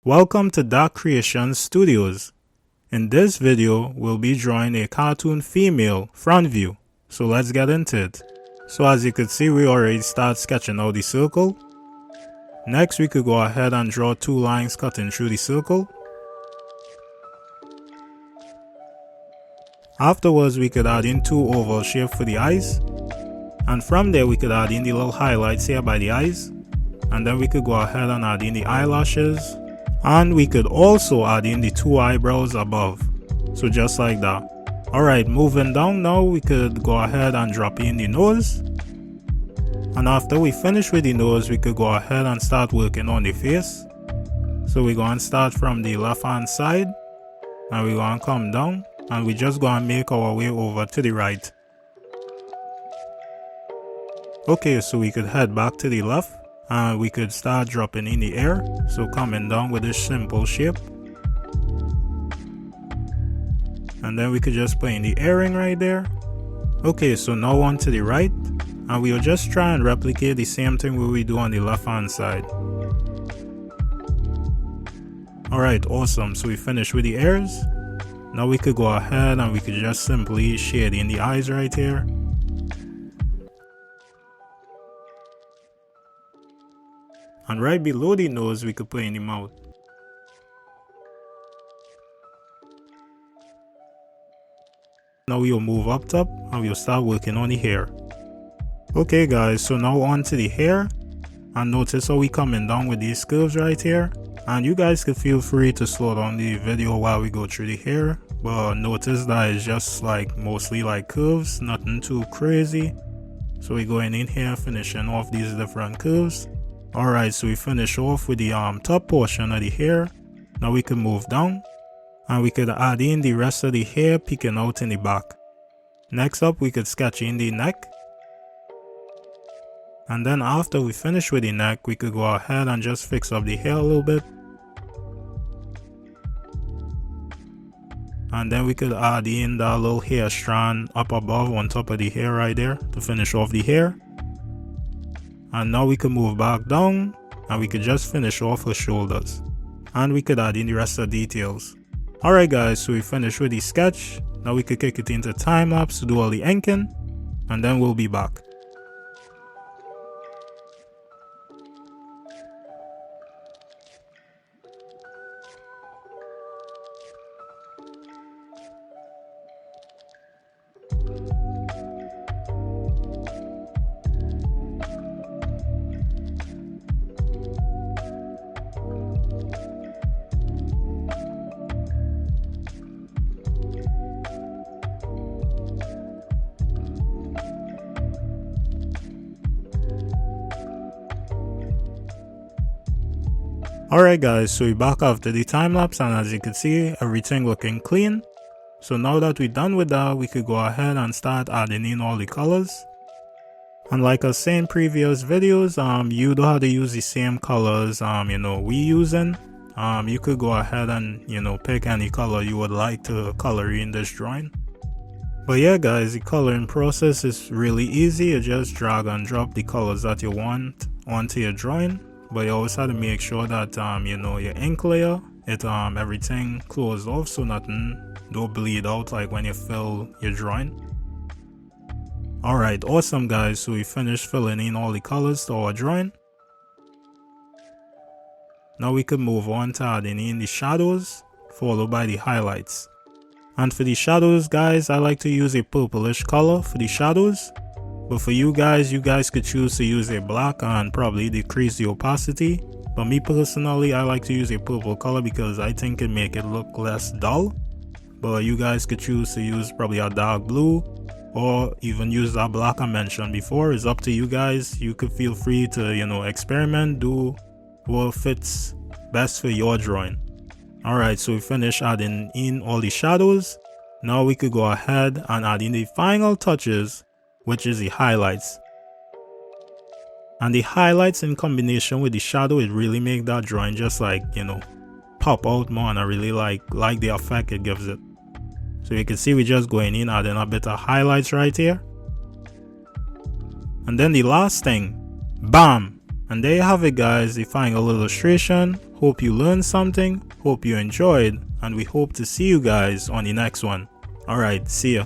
Welcome to Dark Creation Studios. In this video, we'll be drawing a cartoon female front view. So let's get into it. So as you can see, we already start sketching out the circle. Next, we could go ahead and draw two lines cutting through the circle. Afterwards, we could add in two oval shapes for the eyes. And from there, we could add in the little highlights here by the eyes. And then we could go ahead and add in the eyelashes. And we could also add in the two eyebrows above. So just like that. Alright, moving down now, we could go ahead and drop in the nose. And after we finish with the nose, we could go ahead and start working on the face. So we're going to start from the left hand side. And we're going to come down. And we're just going to make our way over to the right. Okay, so we could head back to the left. And we could start dropping in the air, so coming down with this simple shape. And then we could just put in the earring right there. Okay, so now on to the right, and we'll just try and replicate the same thing we do on the left hand side. Alright, awesome, so we finished with the ears. Now we could go ahead and we could just simply shade in the eyes right here. And right below the nose, we could put in the mouth. Now we will move up top and we'll start working on the hair. Okay guys, so now on to the hair. And notice how we coming down with these curves right here. And you guys could feel free to slow down the video while we go through the hair. But notice that it's just like mostly like curves, nothing too crazy. So we're going in here, finishing off these different curves. Alright, so we finish off with the top portion of the hair. Now we can move down and we could add in the rest of the hair peeking out in the back. Next up, we could sketch in the neck. And then after we finish with the neck, we could go ahead and just fix up the hair a little bit. And then we could add in that little hair strand up above on top of the hair right there to finish off the hair. And now we can move back down and we could just finish off her shoulders. And we could add in the rest of the details. Alright guys, so we finished with the sketch. Now we could kick it into time lapse to do all the inking. And then we'll be back. Alright guys, so we're back after the time lapse, and as you can see, everything looking clean. So now that we're done with that, we could go ahead and start adding in all the colors. And like I was saying in previous videos, you don't have to use the same colors we using. You could go ahead and pick any color you would like to color in this drawing. But yeah guys, the coloring process is really easy. You just drag and drop the colors that you want onto your drawing. But you always have to make sure that your ink layer, everything closed off so nothing don't bleed out like when you fill your drawing. Alright, awesome guys, so we finished filling in all the colors to our drawing. Now we can move on to adding in the shadows, followed by the highlights. And for the shadows guys, I like to use a purplish color for the shadows. But for you guys could choose to use a black and probably decrease the opacity. But me personally, I like to use a purple color because I think it make it look less dull. But you guys could choose to use probably a dark blue or even use that black I mentioned before. It's up to you guys. You could feel free to experiment, do what fits best for your drawing. Alright, so we finished adding in all the shadows. Now we could go ahead and add in the final touches, which is the highlights. And the highlights in combination with the shadow, it really make that drawing just like pop out more, and I really like the effect it gives it. So you can see we're just going in adding a bit of highlights right here. And then the last thing, bam, And there you have it guys, the final illustration. Hope you learned something, hope you enjoyed, and we hope to see you guys on the next one. Alright, see ya.